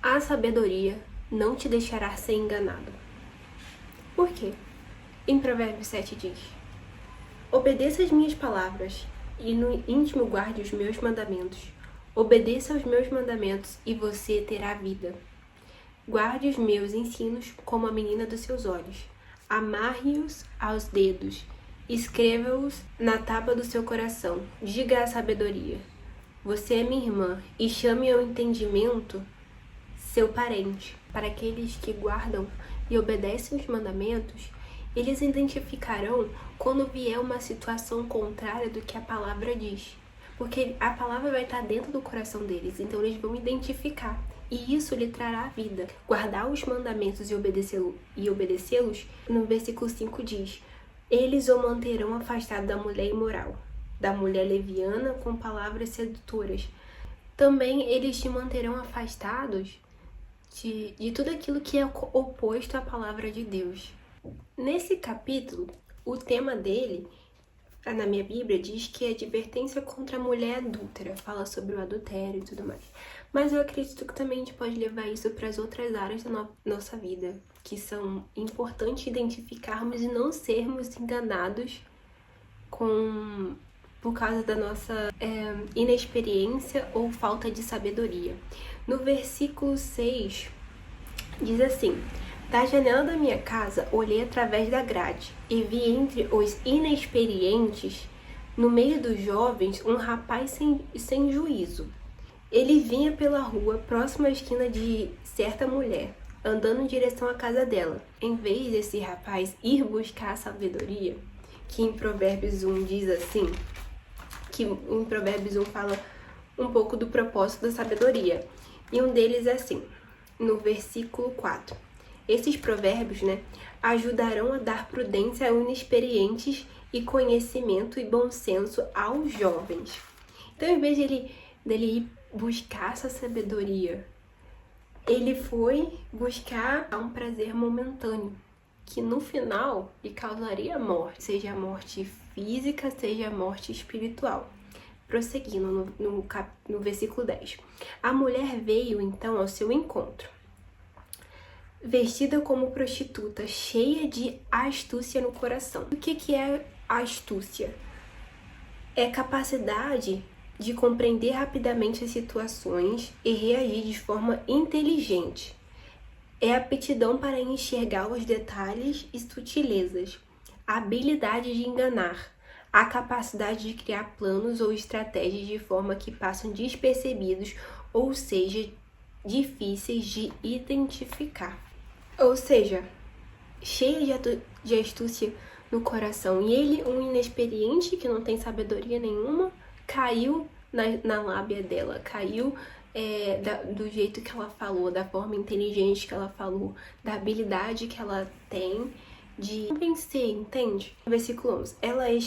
A sabedoria não te deixará ser enganado. Por quê? Em Provérbios 7 diz: obedeça as minhas palavras e no íntimo guarde os meus mandamentos. Obedeça aos meus mandamentos e você terá vida. Guarde os meus ensinos como a menina dos seus olhos. Amarre-os aos dedos. Escreva-os na tábua do seu coração. Diga à sabedoria: você é minha irmã, e chame ao entendimento seu parente. Para aqueles que guardam e obedecem os mandamentos, eles identificarão quando vier uma situação contrária do que a palavra diz. Porque a palavra vai estar dentro do coração deles, então eles vão identificar. E isso lhe trará vida. Guardar os mandamentos e obedecê-los, no versículo 5 diz: eles o manterão afastado da mulher imoral, da mulher leviana com palavras sedutoras. Também eles te manterão afastados de tudo aquilo que é oposto à palavra de Deus. Nesse capítulo, o tema dele, na minha Bíblia, diz que é advertência contra a mulher adúltera, fala sobre o adultério e tudo mais. Mas eu acredito que também a gente pode levar isso para as outras áreas da nossa vida, que são importantes identificarmos e não sermos enganados por causa da nossa inexperiência ou falta de sabedoria. No versículo 6, diz assim: da janela da minha casa olhei através da grade e vi entre os inexperientes, no meio dos jovens, um rapaz sem juízo. Ele vinha pela rua, próximo à esquina de certa mulher, andando em direção à casa dela. Em vez desse rapaz ir buscar a sabedoria, que em Provérbios 1 diz assim, que em Provérbios 1 fala um pouco do propósito da sabedoria. E um deles é assim, no versículo 4. Esses provérbios, ajudarão a dar prudência aos inexperientes e conhecimento e bom senso aos jovens. Então, em vez dele ir buscar essa sabedoria, ele foi buscar um prazer momentâneo, que no final lhe causaria morte, seja a morte física, seja a morte espiritual. Prosseguindo no versículo 10. A mulher veio então ao seu encontro, vestida como prostituta, cheia de astúcia no coração. O que é astúcia? É capacidade de compreender rapidamente as situações e reagir de forma inteligente. É aptidão para enxergar os detalhes e sutilezas, a habilidade de enganar, a capacidade de criar planos ou estratégias de forma que passam despercebidos, ou seja, difíceis de identificar. Ou seja, cheia de astúcia no coração. E ele, um inexperiente que não tem sabedoria nenhuma, caiu na lábia dela, caiu do jeito que ela falou, da forma inteligente que ela falou, da habilidade que ela tem de vencer, entende? Versículo 11. Ela é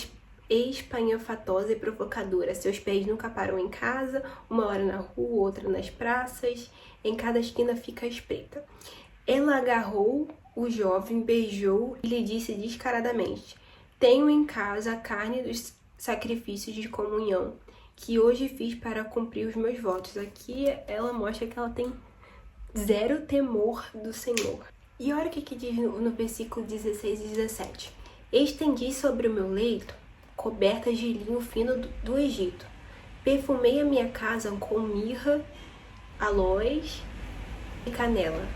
espanhofatosa e provocadora. Seus pés nunca param em casa, uma hora na rua, outra nas praças, em cada esquina fica à espreita. Ela agarrou o jovem, beijou e lhe disse descaradamente: tenho em casa a carne dos sacrifícios de comunhão, que hoje fiz para cumprir os meus votos. Aqui ela mostra que ela tem zero temor do Senhor. E olha o que diz no versículo 16 e 17. Estendi sobre o meu leito cobertas de linho fino do Egito. Perfumei a minha casa com mirra, aloés e canela.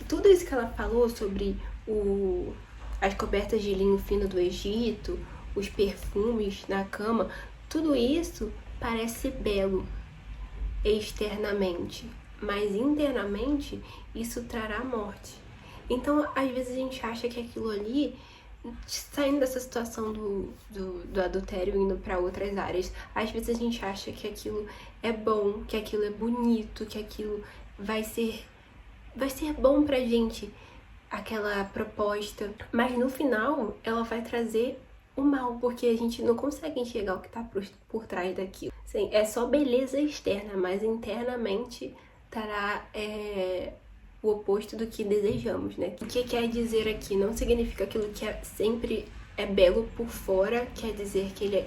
Tudo isso que ela falou sobre as cobertas de linho fino do Egito, os perfumes na cama, tudo isso parece belo externamente, mas internamente isso trará morte. Então, às vezes a gente acha que aquilo ali, saindo dessa situação do adultério, indo para outras áreas, às vezes a gente acha que aquilo é bom, que aquilo é bonito, que aquilo vai ser bom pra gente, aquela proposta, mas no final ela vai trazer o mal, porque a gente não consegue enxergar o que tá por trás daquilo. Sim, é só beleza externa, mas internamente estará o oposto do que desejamos, né? O que quer dizer aqui? Não significa aquilo que sempre é belo por fora, quer dizer que ele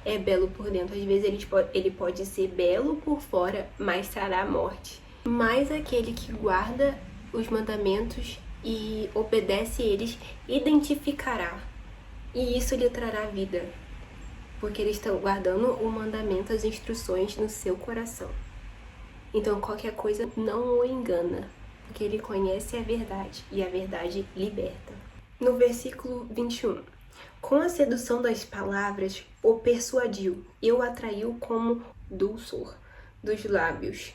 é belo por dentro. Às vezes ele pode ser belo por fora, mas trará morte. mas aquele que guarda os mandamentos e obedece eles identificará, e isso lhe trará vida, porque eles estão guardando o mandamento, as instruções no seu coração. Então qualquer coisa não o engana, porque ele conhece a verdade, e a verdade liberta. No versículo 21, com a sedução das palavras, o persuadiu e o atraiu como dulçor dos lábios.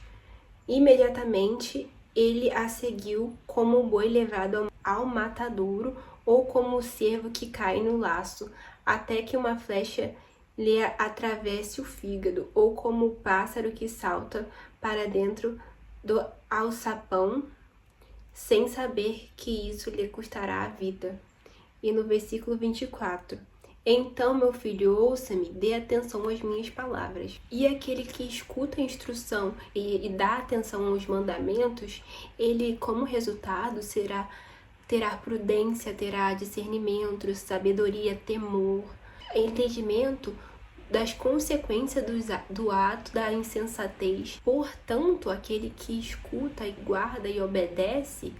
Imediatamente ele a seguiu como o boi levado ao matadouro ou como o cervo que cai no laço, até que uma flecha lhe atravesse o fígado, ou como o pássaro que salta para dentro do alçapão, sem saber que isso lhe custará a vida. E no versículo 24, então, meu filho, ouça-me, dê atenção às minhas palavras. E aquele que escuta a instrução e dá atenção aos mandamentos, ele, como resultado, terá prudência, terá discernimento, sabedoria, temor, entendimento das consequências do ato da insensatez. Portanto, aquele que escuta e guarda e obedece,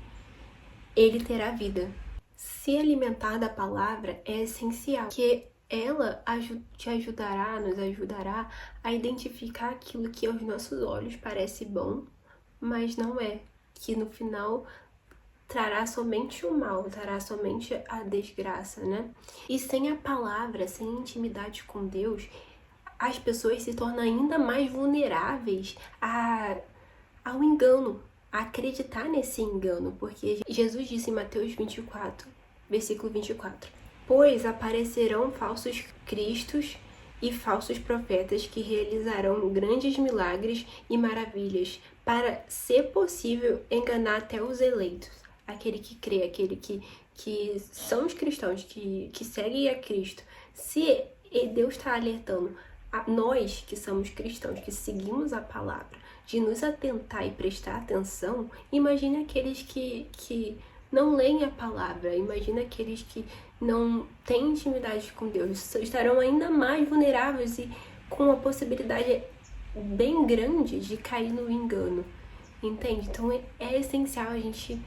ele terá vida. Se alimentar da palavra é essencial, porque ela te ajudará, nos ajudará a identificar aquilo que aos nossos olhos parece bom, mas não é, que no final trará somente o mal, trará somente a desgraça, né? E sem a palavra, sem intimidade com Deus, as pessoas se tornam ainda mais vulneráveis ao engano, a acreditar nesse engano, porque Jesus disse em Mateus 24, versículo 24, pois aparecerão falsos cristos e falsos profetas que realizarão grandes milagres e maravilhas, para, se possível, enganar até os eleitos, aquele que crê, aquele que são os cristãos, que seguem a Cristo. Se Deus está alertando a nós que somos cristãos, que seguimos a palavra, de nos atentar e prestar atenção, imagine aqueles que não leem a palavra, imagina aqueles que não têm intimidade com Deus, estarão ainda mais vulneráveis e com a possibilidade bem grande de cair no engano, entende? Então é essencial a gente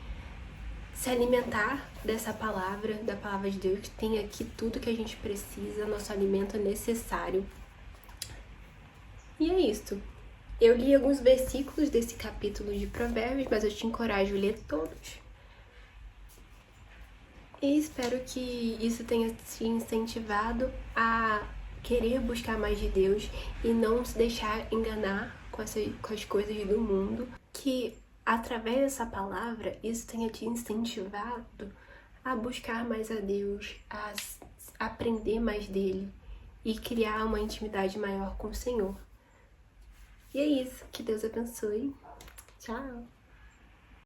se alimentar dessa palavra, da palavra de Deus, que tem aqui tudo que a gente precisa, nosso alimento necessário. E é isso. Eu li alguns versículos desse capítulo de Provérbios, mas eu te encorajo a ler todos. E espero que isso tenha te incentivado a querer buscar mais de Deus e não se deixar enganar com as coisas do mundo. Que através dessa palavra, isso tenha te incentivado a buscar mais a Deus, a aprender mais dele e criar uma intimidade maior com o Senhor. E é isso. Que Deus abençoe. Tchau!